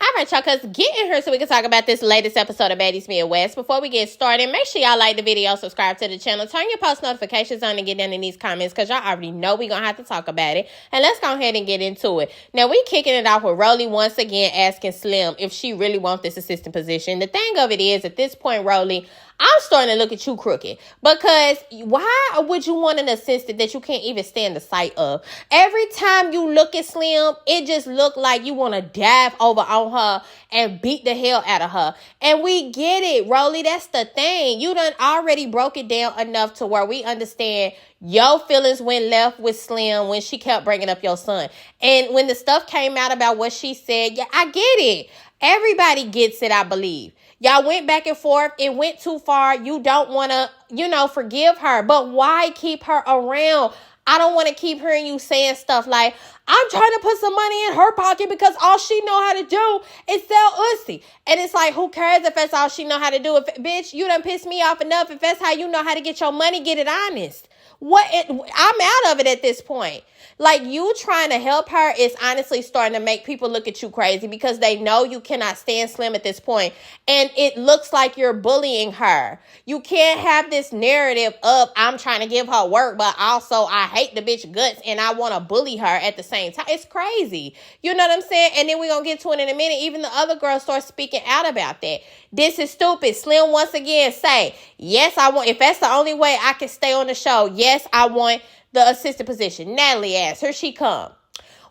All right, y'all, cuz get in here so we can talk about this latest episode of Baddies Midwest. Before we get started, make sure y'all like the video, subscribe to the channel, turn your post notifications on, and get down in these comments because y'all already know we're going to have to talk about it. And let's go ahead and get into it. Now, we kicking it off with Rolly once again asking Slim if she really wants this assistant position. The thing of it is, at this point, Rolly, I'm starting to look at you crooked because why would you want an assistant that you can't even stand the sight of? Every time you look at Slim, it just look like you want to dive over on her and beat the hell out of her. And we get it, Rolly. That's the thing. You done already broke it down enough to where we understand your feelings went left with Slim when she kept bringing up your son. And when the stuff came out about what she said, yeah, I get it. Everybody gets it, I believe. Y'all went back and forth. It went too far. You don't want to, forgive her. But why keep her around? I don't want to keep hearing you saying stuff like, I'm trying to put some money in her pocket because all she know how to do is sell ussy. And it's like, who cares if that's all she know how to do? If, bitch, you done pissed me off enough. If that's how you know how to get your money, get it honest. I'm out of it at this point. Like, you trying to help her is honestly starting to make people look at you crazy because they know you cannot stand Slim at this point. And it looks like you're bullying her. You can't have this narrative of, I'm trying to give her work, but also I hate the bitch guts and I want to bully her at the same time. It's crazy. You know what I'm saying? And then we're going to get to it in a minute. Even the other girls start speaking out about that. This is stupid. Slim once again say, yes, I want, if that's the only way I can stay on the show, yes, I want the assistant position. Natalie asks, here she come.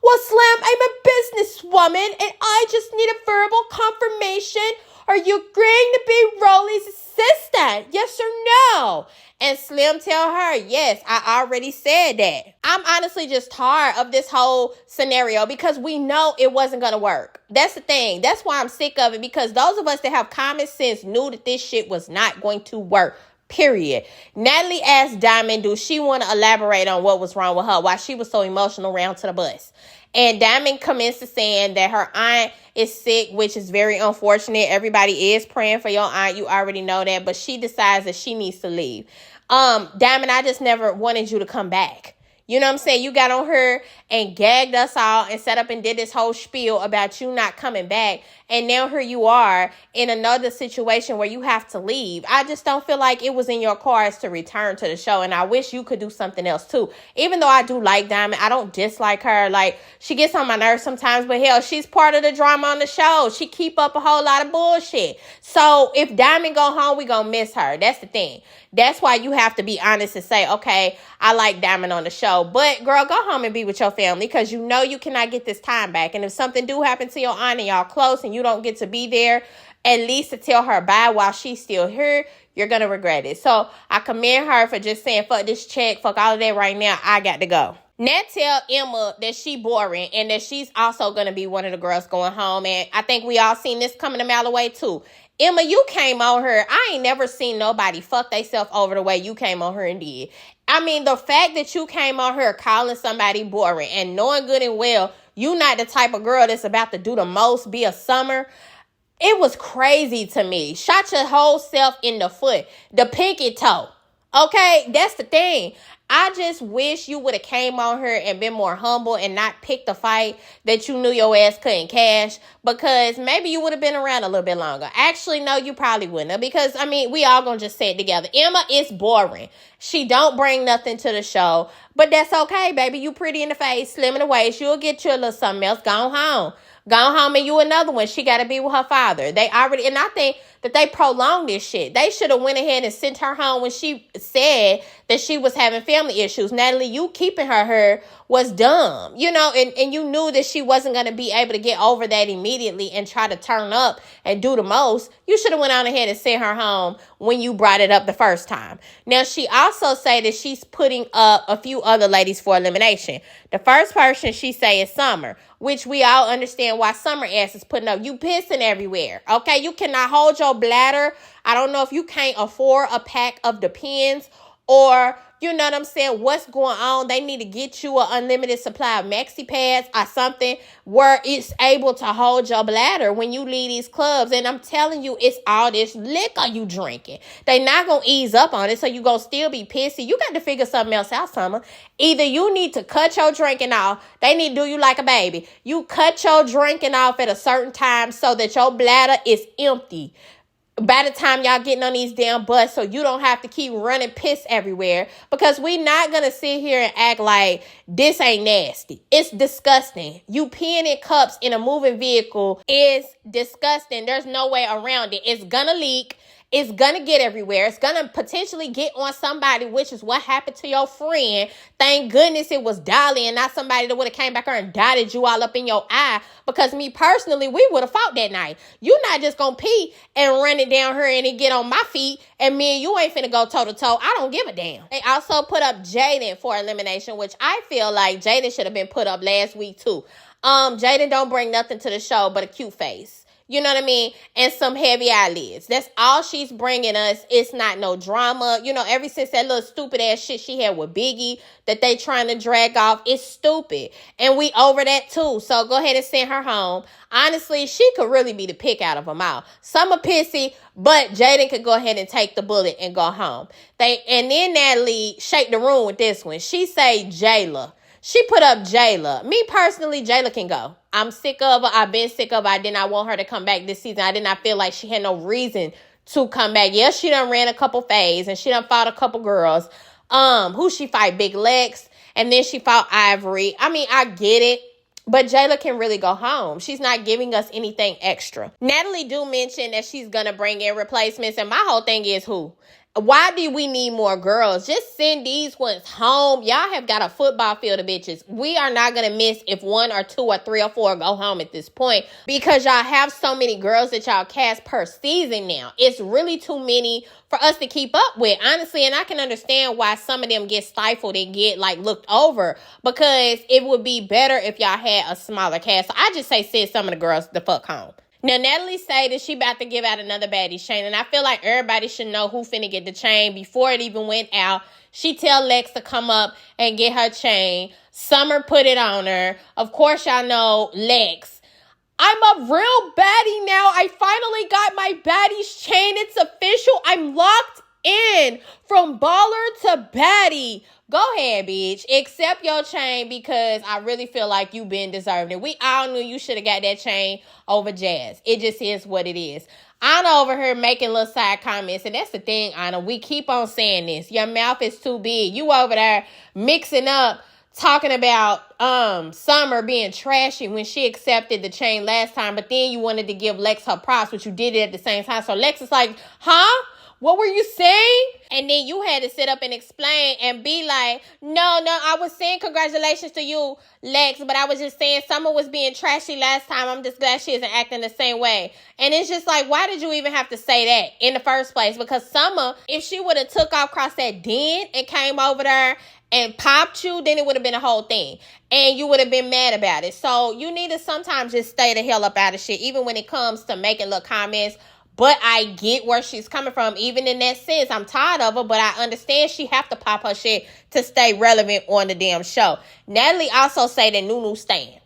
Well, Slim, I'm a businesswoman and I just need a verbal confirmation. Are you agreeing to be Rolly's assistant? Yes or no? And Slim tell her, yes, I already said that. I'm honestly just tired of this whole scenario because we know it wasn't going to work. That's the thing. That's why I'm sick of it, because those of us that have common sense knew that this shit was not going to work. Period. Natalie asked Diamond, do she want to elaborate on what was wrong with her, why she was so emotional around to the bus? And Diamond commences saying that her aunt is sick, which is very unfortunate. Everybody is praying for your aunt. You already know that. But she decides that she needs to leave. Diamond, I just never wanted you to come back. You know what I'm saying? You got on her and gagged us all and set up and did this whole spiel about you not coming back. And now here you are in another situation where you have to leave. I just don't feel like it was in your cards to return to the show. And I wish you could do something else too. Even though I do like Diamond, I don't dislike her. Like, she gets on my nerves sometimes, but hell, she's part of the drama on the show. She keep up a whole lot of bullshit. So if Diamond go home, we gonna miss her. That's the thing. That's why you have to be honest and say, okay, I like Diamond on the show. But girl, go home and be with your family because you know you cannot get this time back. And if something do happen to your aunt and y'all close and you don't get to be there, at least to tell her bye while she's still here, you're going to regret it. So I commend her for just saying, fuck this check, fuck all of that right now. I got to go. Nat tell Emma that she boring and that she's also going to be one of the girls going home. And I think we all seen this coming a mile away too. Emma, you came on her. I ain't never seen nobody fuck theyself over the way you came on her and did. I mean, the fact that you came on her calling somebody boring and knowing good and well you not the type of girl that's about to do the most, be a Summer. It was crazy to me. Shot your whole self in the foot. The pinky toe. Okay, that's the thing. I just wish you would have came on her and been more humble and not picked a fight that you knew your ass couldn't cash, because maybe you would have been around a little bit longer. Actually, no, you probably wouldn't have, because, I mean, we all gonna just say it together. Emma is boring. She don't bring nothing to the show, but that's okay, baby. You pretty in the face, slim in the waist. You'll get you a little something else. Go home. Go home and you another one. She got to be with her father. They already, and I think that they prolonged this shit. They should have went ahead and sent her home when she said that she was having family issues. Natalie, you keeping her was dumb, and you knew that she wasn't going to be able to get over that immediately and try to turn up and do the most. You should have went on ahead and sent her home when you brought it up the first time. Now, she also say that she's putting up a few other ladies for elimination. The first person she say is Summer, which we all understand why Summer ass is putting up. You pissing everywhere, okay? You cannot hold your bladder. I don't know if you can't afford a pack of Depends or you know what I'm saying, what's going on. They need to get you an unlimited supply of maxi pads or something where it's able to hold your bladder when you leave these clubs. And I'm telling you, it's all this liquor you drinking. They not going to ease up on it, so you going to still be pissy. You got to figure something else out, Summer. Either you need to cut your drinking off. They need to do you like a baby. You cut your drinking off at a certain time so that your bladder is empty by the time y'all getting on these damn bus, so you don't have to keep running piss everywhere, because we not going to sit here and act like this ain't nasty. It's disgusting. You peeing in cups in a moving vehicle is disgusting. There's no way around it. It's going to leak. It's going to get everywhere. It's going to potentially get on somebody, which is what happened to your friend. Thank goodness it was Dolly and not somebody that would have came back here and dotted you all up in your eye. Because me personally, we would have fought that night. You not just going to pee and run it down here and it get on my feet, and me and you ain't finna go toe to toe. I don't give a damn. They also put up Jaidyn for elimination, which I feel like Jaidyn should have been put up last week too. Jaidyn don't bring nothing to the show but a cute face. You know what I mean? And some heavy eyelids. That's all she's bringing us. It's not no drama. You know, ever since that little stupid ass shit she had with Biggie that they trying to drag off, it's stupid. And we over that too. So go ahead and send her home. Honestly, she could really be the pick out of them all. Some are pissy, but Jaidyn could go ahead and take the bullet and go home. And then Natalie shake the room with this one. She say Jela. She put up Jela. Me personally, Jela can go. I'm sick of her. I've been sick of her. I did not want her to come back this season. I did not feel like she had no reason to come back. Yes, she done ran a couple fades and she done fought a couple girls. Who she fight? Biglex. And then she fought Ivory. I mean, I get it. But Jela can really go home. She's not giving us anything extra. Natalie do mention that she's going to bring in replacements. And my whole thing is who? Why do we need more girls? Just send these ones home. Y'all have got a football field of bitches. We are not going to miss if 1 or 2 or 3 or 4 go home at this point, because y'all have so many girls that y'all cast per season now. It's really too many for us to keep up with, honestly. And I can understand why some of them get stifled and get like looked over, because it would be better if y'all had a smaller cast. So I just say send some of the girls the fuck home. Now, Natalie say that she about to give out another Baddies chain, and I feel like everybody should know who finna get the chain before it even went out. She tell Lex to come up and get her chain. Summer put it on her. Of course, y'all know Lex. I'm a real baddie now. I finally got my Baddies chain. It's official. I'm locked in from baller to baddie. Go ahead, bitch. Accept your chain, because I really feel like you been deserving it. We all knew you should have got that chain over Jazz. It just is what it is. Ahna over here making little side comments, and that's the thing, Ahna. We keep on saying this. Your mouth is too big. You over there mixing up, talking about Summer being trashy when she accepted the chain last time, but then you wanted to give Lex her props, but you did it at the same time. So Lex is like, huh? What were you saying? And then you had to sit up and explain and be like, no, I was saying congratulations to you, Lex, but I was just saying Summer was being trashy last time. I'm just glad she isn't acting the same way. And it's just like, why did you even have to say that in the first place? Because Summer, if she would have took off across that den and came over there and popped you, then it would have been a whole thing. And you would have been mad about it. So you need to sometimes just stay the hell up out of shit, even when it comes to making little comments. But I get where she's coming from, even in that sense. I'm tired of her, but I understand she have to pop her shit to stay relevant on the damn show. Natalie also say that Nunu stand.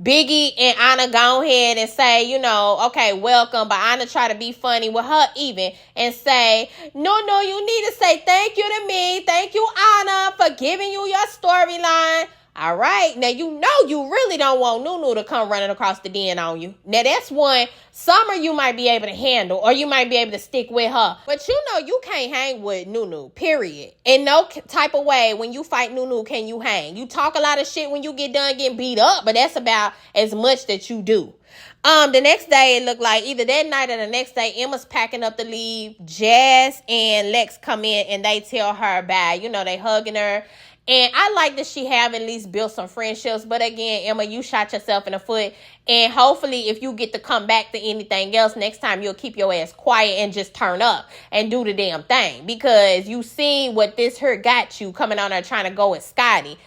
Biggie and Ahna go ahead and say, you know, okay, welcome. But Ahna try to be funny with her even and say, no, you need to say thank you to me. Thank you, Ahna, for giving you your storyline. All right. Now, you know you really don't want Nunu to come running across the den on you. Now, that's one. Summer you might be able to handle, or you might be able to stick with her. But you know you can't hang with Nunu, period. In no type of way, when you fight Nunu, can you hang. You talk a lot of shit when you get done getting beat up, but that's about as much that you do. The next day, it looked like either that night or the next day, Emma's packing up to leave. Jazz and Lex come in and they tell her bye. You know, they hugging her. And I like that she have at least built some friendships. But again, Emma, you shot yourself in the foot. And hopefully, if you get to come back to anything else, next time you'll keep your ass quiet and just turn up and do the damn thing. Because you seen what this hurt got you coming on there trying to go with Scotty.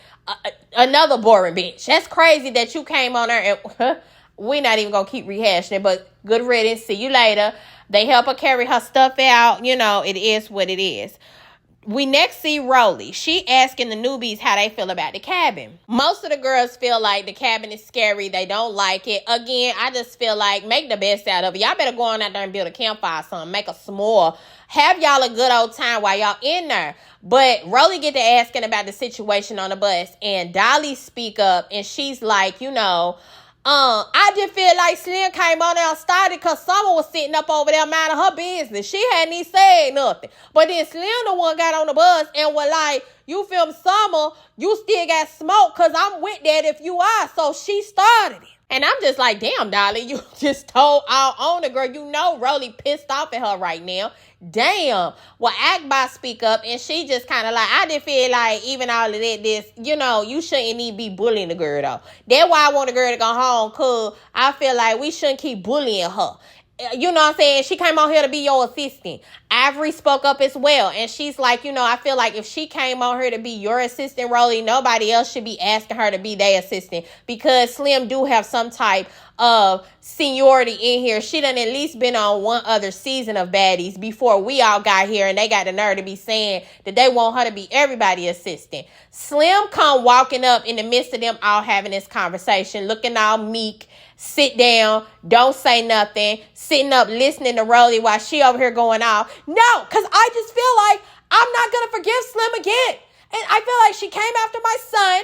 Another boring bitch. That's crazy that you came on there and we're not even going to keep rehashing it. But good riddance. See you later. They help her carry her stuff out. You know, it is what it is. We next see Rolly. She asking the newbies how they feel about the cabin. Most of the girls feel like the cabin is scary. They don't like it. Again, I just feel like make the best out of it. Y'all better go on out there and build a campfire or something. Make a s'more. Have y'all a good old time while y'all in there. But Rolly get to asking about the situation on the bus. And Dolly speak up. And she's like, I just feel like Slim came on there and started because Summer was sitting up over there minding her business. She hadn't even said nothing. But then Slim the one got on the bus and was like, you film Summer, you still got smoke because I'm with that if you are. So she started it. And I'm just like, damn, Dolly, you just told our owner, girl. You know Rolly pissed off at her right now. Damn. Well, Akbarv speak up and she just kind of like, I just feel like even all of this, you shouldn't even be bullying the girl though. That's why I want the girl to go home, because I feel like we shouldn't keep bullying her. You know what I'm saying? She came on here to be your assistant. Ivory spoke up as well. And she's like, I feel like if she came on here to be your assistant, Rolly, nobody else should be asking her to be their assistant. Because Slim do have some type of seniority in here. She done at least been on one other season of Baddies before we all got here. And they got the nerve to be saying that they want her to be everybody's assistant. Slim come walking up in the midst of them all having this conversation, looking all meek. Sit down, don't say nothing, sitting up listening to Rolly while she over here going off. No, because I just feel like I'm not going to forgive Slim again. And I feel like she came after my son,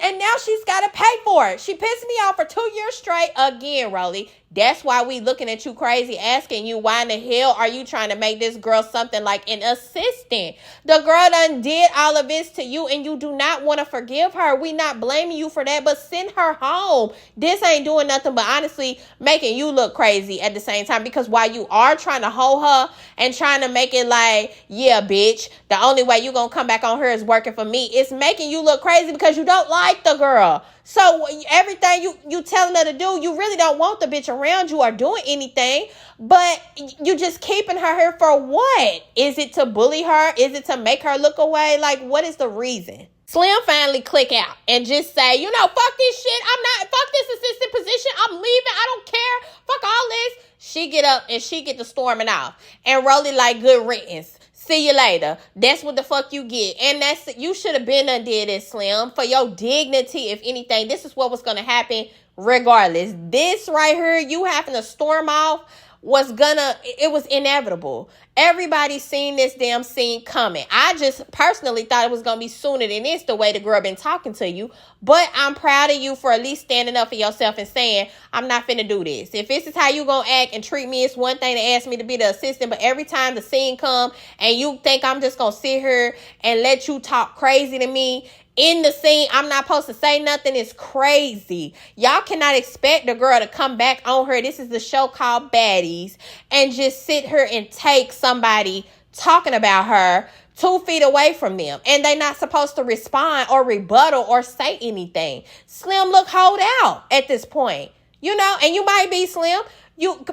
and now she's got to pay for it. She pissed me off for 2 years straight again, Rolly. That's why we looking at you crazy, asking you why in the hell are you trying to make this girl something like an assistant? The girl done did all of this to you, and you do not want to forgive her. We not blaming you for that, but send her home. This ain't doing nothing but honestly making you look crazy at the same time, because while you are trying to hold her and trying to make it like, yeah, bitch, the only way you gonna come back on her is working for me, it's making you look crazy because you don't like the girl. So everything you telling her to do, you really don't want the bitch around you or doing anything, but you just keeping her here for what? Is it to bully her? Is it to make her look away? Like, what is the reason? Slim finally click out and just say, fuck this shit. Fuck this assistant position. I'm leaving. I don't care. Fuck all this. She get up and she get to storming off. And Rolly like, good riddance. See you later. That's what the fuck you get. And you should have been undid it, Slim. For your dignity, if anything, this is what was going to happen regardless. This right here, you having to storm off, it was inevitable. Everybody seen this damn scene coming. I just personally thought it was going to be sooner than this, the way the girl been talking to you. But I'm proud of you for at least standing up for yourself and saying, I'm not finna do this. If this is how you going to act and treat me, it's one thing to ask me to be the assistant. But every time the scene come and you think I'm just going to sit here and let you talk crazy to me in the scene, I'm not supposed to say nothing, is crazy. Y'all cannot expect the girl to come back on her. This is the show called Baddies, and just sit here and take somebody talking about her 2 feet away from them, and they not supposed to respond or rebuttal or say anything. Slim look hold out at this point, and you might be Slim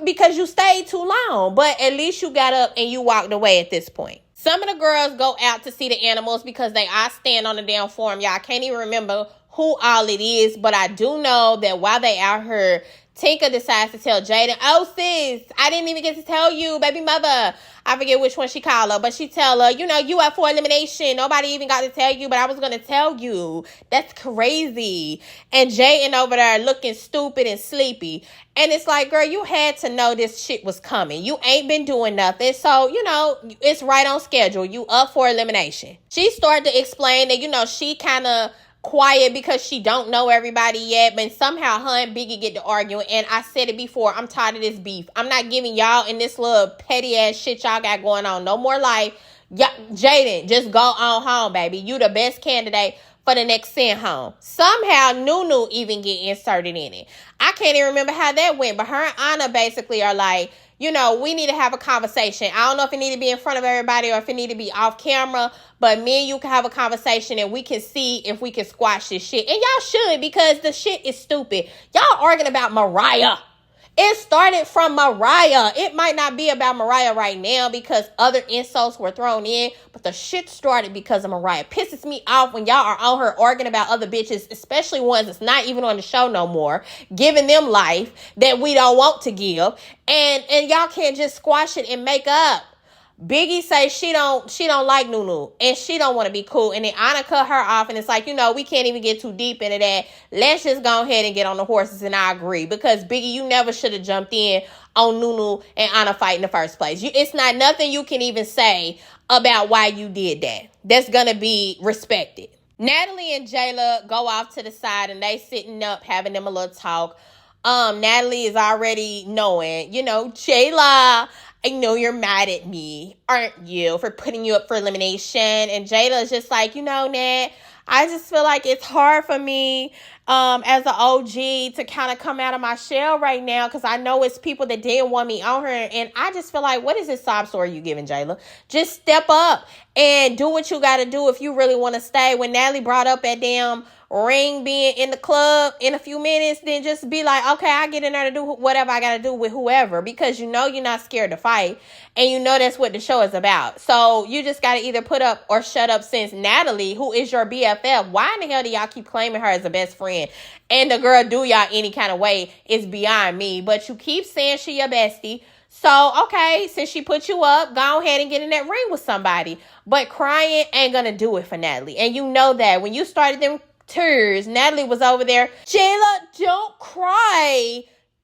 because you stayed too long, but at least you got up and you walked away at this point. Some of the girls go out to see the animals because they are staying on the damn farm. Y'all can't even remember who all it is, but I do know that while they out here, Tinka decides to tell Jaidyn, oh, sis, I didn't even get to tell you, baby mother. I forget which one she called her, but she tell her, you up for elimination. Nobody even got to tell you, but I was going to tell you. That's crazy. And Jaidyn over there looking stupid and sleepy. And it's like, girl, you had to know this shit was coming. You ain't been doing nothing. So, it's right on schedule. You up for elimination. She started to explain that, she kind of quiet because she don't know everybody yet, but somehow her and Biggie get to arguing. And I said it before, I'm tired of this beef. I'm not giving y'all in this little petty ass shit y'all got going on no more life. Jaidyn, just go on home, baby. You the best candidate for the next send home. Somehow Nunu even get inserted in it. I can't even remember how that went, but her and Ahna basically are like, we need to have a conversation. I don't know if it need to be in front of everybody or if it need to be off camera, but me and you can have a conversation and we can see if we can squash this shit. And y'all should, because the shit is stupid. Y'all arguing about Mariah. It started from Mariah. It might not be about Mariah right now because other insults were thrown in, but the shit started because of Mariah. It pisses me off when y'all are on her arguing about other bitches, especially ones that's not even on the show no more, giving them life that we don't want to give, and y'all can't just squash it and make up. Biggie say she don't like Nunu and she don't want to be cool. And then Ahna cut her off and it's like, we can't even get too deep into that. Let's just go ahead and get on the horses. And I agree because Biggie, you never should have jumped in on Nunu and Ahna fight in the first place. It's not nothing you can even say about why you did that. That's going to be respected. Natalie and Jayla go off to the side and they sitting up having them a little talk. Natalie is already knowing, Jayla, I know you're mad at me, aren't you, for putting you up for elimination? And Jayla is just like, Nat, I just feel like it's hard for me as an OG to kind of come out of my shell right now because I know it's people that didn't want me on her. And I just feel like, what is this sob story you giving, Jayla? Just step up and do what you got to do if you really want to stay. When Natalie brought up that damn ring being in the club in a few minutes, then just be like, okay, I get in there to do whatever I got to do with whoever because you're not scared to fight and that's what the show is about. So you just got to either put up or shut up since Natalie, who is your BFF, why in the hell do y'all keep claiming her as a best friend? And the girl do y'all any kind of way is beyond me, but you keep saying she your bestie. So, okay, since she put you up, go ahead and get in that ring with somebody. But crying ain't going to do it for Natalie. And you know that when you started them tears, Natalie was over there, Jayla, don't cry.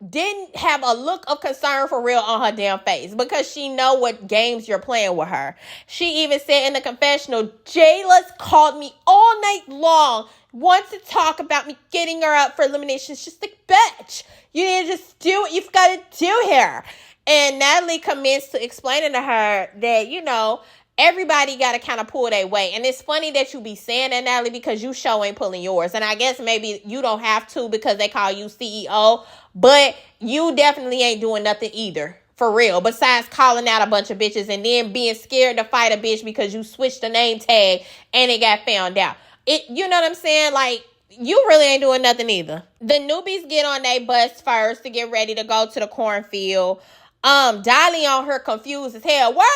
Didn't have a look of concern for real on her damn face because she know what games you're playing with her. She even said in the confessional, Jayla's called me all night long, wants to talk about me getting her up for eliminations. Just like, bitch, you need to just do what you've got to do here. And Natalie commenced to explaining to her that, everybody got to kind of pull their weight. And it's funny that you be saying that, Natalie, because you sure ain't pulling yours. And I guess maybe you don't have to because they call you CEO. But you definitely ain't doing nothing either. For real. Besides calling out a bunch of bitches and then being scared to fight a bitch because you switched the name tag and it got found out. You know what I'm saying? Like, you really ain't doing nothing either. The newbies get on their bus first to get ready to go to the cornfield. Dolly on her confused as hell. Where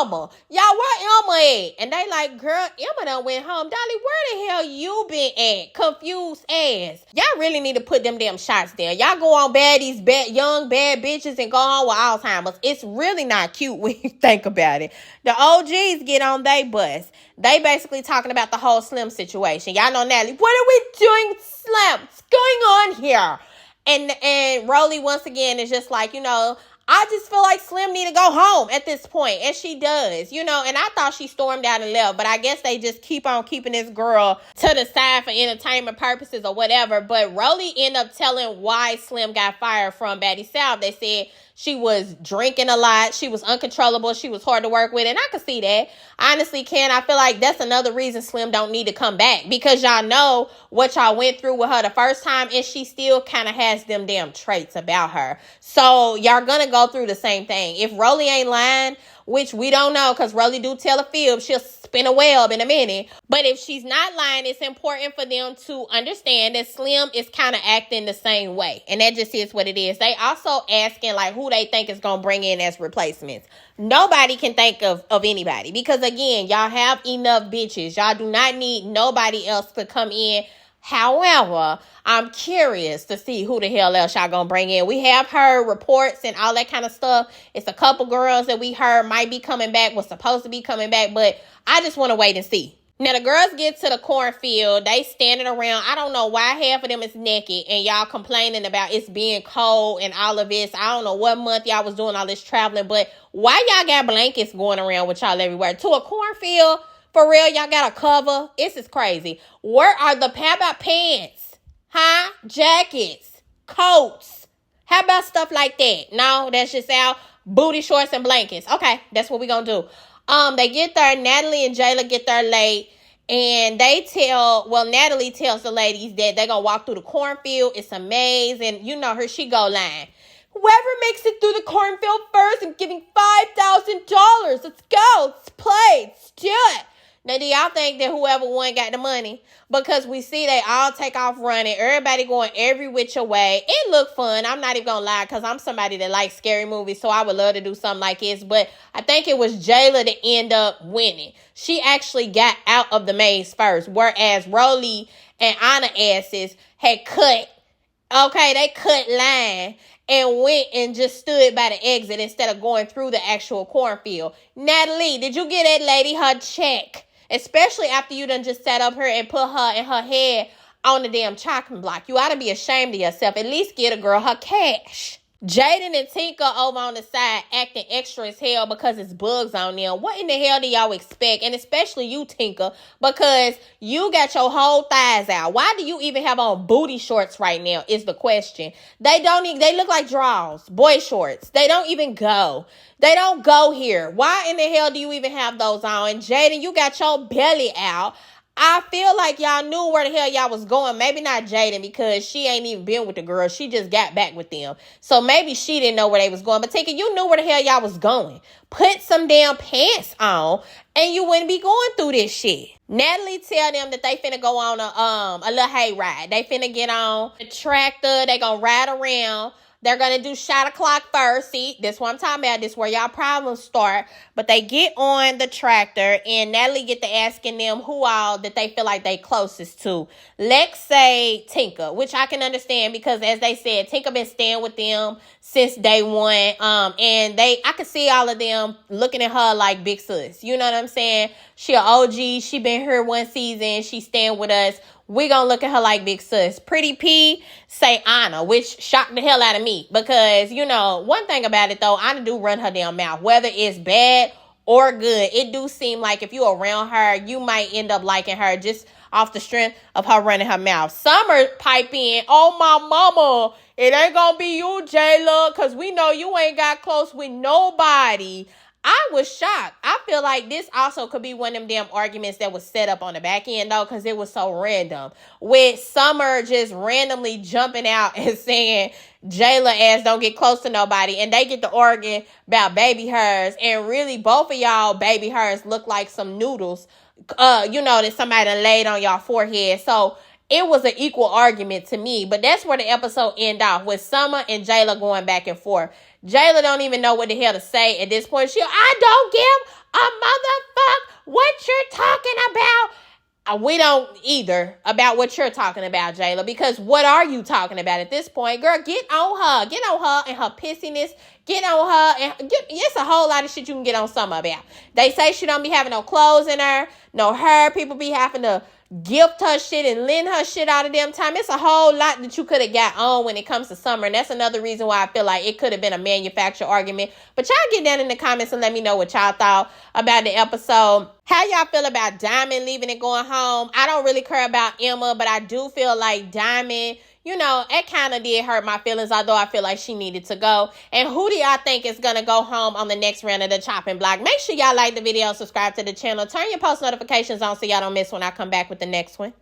Emma? Y'all, where Emma at? And they like, girl, Emma done went home. Dolly, where the hell you been at? Confused ass. Y'all really need to put them damn shots down. Y'all go on baddies, young bad bitches and go on with Alzheimer's. It's really not cute when you think about it. The OGs get on they bus. They basically talking about the whole Slim situation. Y'all know Natalie, what are we doing with Slim? What's going on here? And Rolly once again is just like, I just feel like Slim need to go home at this point. And she does, and I thought she stormed out and left. But I guess they just keep on keeping this girl to the side for entertainment purposes or whatever. But Rolly ended up telling why Slim got fired from Baddy South. They said she was drinking a lot. She was uncontrollable. She was hard to work with. And I can see that. Honestly, I feel like that's another reason Slim don't need to come back. Because y'all know what y'all went through with her the first time. And she still kind of has them damn traits about her. So y'all gonna go through the same thing. If Rolly ain't lying, which we don't know because Rolly do tell a fib, she'll spin a web in a minute. But if she's not lying, it's important for them to understand that Slim is kind of acting the same way. And that just is what it is. They also asking like who they think is going to bring in as replacements. Nobody can think of anybody because, again, y'all have enough bitches. Y'all do not need nobody else to come in. However, I'm curious to see who the hell else y'all gonna bring in. We have heard reports and all that kind of stuff. It's a couple girls that we heard might be coming back, was supposed to be coming back, but I just want to wait and see. Now, the girls get to the cornfield. They standing around. I don't know why half of them is naked and y'all complaining about it's being cold and all of this. I don't know what month y'all was doing all this traveling, but why y'all got blankets going around with y'all everywhere? To a cornfield? For real, y'all got a cover? This is crazy. Where are how about pants? Huh? Jackets? Coats? How about stuff like that? No, that's just out. Booty shorts and blankets. Okay, that's what we gonna do. They get there. Natalie and Jayla get there late. And Natalie tells the ladies that they're gonna walk through the cornfield. It's a maze. And you know her, she go line. Whoever makes it through the cornfield first, I'm giving $5,000. Let's go. Let's play. Let's do it. Now, do y'all think that whoever won got the money? Because we see they all take off running. Everybody going every which way. It looked fun. I'm not even going to lie because I'm somebody that likes scary movies. So I would love to do something like this. But I think it was Jayla that ended up winning. She actually got out of the maze first. Whereas Rolly and Ahna asses had cut Okay, they cut line and went and just stood by the exit instead of going through the actual cornfield. Natalie, did you get that lady her check? Especially after you done just sat up here and put her and her head on the damn chopping block. You ought to be ashamed of yourself. At least get a girl her cash. Jaidyn and Tinka over on the side acting extra as hell because it's bugs on them. What in the hell do y'all expect? And especially you, Tinka, because you got your whole thighs out. Why do you even have on booty shorts right now is the question. They look like drawers, boy shorts. They don't even go. They don't go here. Why in the hell do you even have those on? And Jaidyn, you got your belly out. I feel like y'all knew where the hell y'all was going. Maybe not Jaidyn because she ain't even been with the girl. She just got back with them. So maybe she didn't know where they was going. But Tinka, you knew where the hell y'all was going. Put some damn pants on and you wouldn't be going through this shit. Natalie tell them that they finna go on a little hay ride. They finna get on the tractor. They gonna ride around. They're going to do shot o'clock first. See, this what I'm talking about. This where y'all problems start. But they get on the tractor and Natalie get to asking them who all that they feel like they closest to. Let's say Tinka, which I can understand because as they said, Tinka been staying with them since day one. And I could see all of them looking at her like big sis. You know what I'm saying? She an OG. She been here one season. She staying with us. We gonna look at her like big sis. prettyp say Ahna, which shocked the hell out of me. Because, you know, one thing about it, though, Ahna do run her damn mouth. Whether it's bad or good, it do seem like if you around her, you might end up liking her just off the strength of her running her mouth. Summer pipe in, oh, my mama, it ain't gonna be you, Jayla, because we know you ain't got close with nobody. I was shocked. I feel like this also could be one of them damn arguments that was set up on the back end, though, because it was so random. With Summer just randomly jumping out and saying, Jayla ass don't get close to nobody. And they get to arguing about baby hairs. And really, both of y'all baby hairs look like some noodles, that somebody done laid on y'all forehead. So it was an equal argument to me. But that's where the episode ended off, with Summer and Jayla going back and forth. Jayla don't even know what the hell to say at this point. I don't give a motherfuck what you're talking about. We don't either about what you're talking about, Jayla, because what are you talking about at this point? Girl, get on her. Get on her and her pissiness. Get on her. And it's a whole lot of shit you can get on Summer about. They say she don't be having no clothes in her, no hair. People be having to gift her shit and lend her shit all the damn time. It's a whole lot that you could have got on when it comes to Summer. And that's another reason why I feel like it could have been a manufactured argument. But y'all get down in the comments and let me know what y'all thought about the episode. How y'all feel about Diamond leaving and going home? I don't really care about Emma, but I do feel like Diamond, it kind of did hurt my feelings, although I feel like she needed to go. And who do y'all think is going to go home on the next round of the chopping block? Make sure y'all like the video, subscribe to the channel, turn your post notifications on so y'all don't miss when I come back with the next one.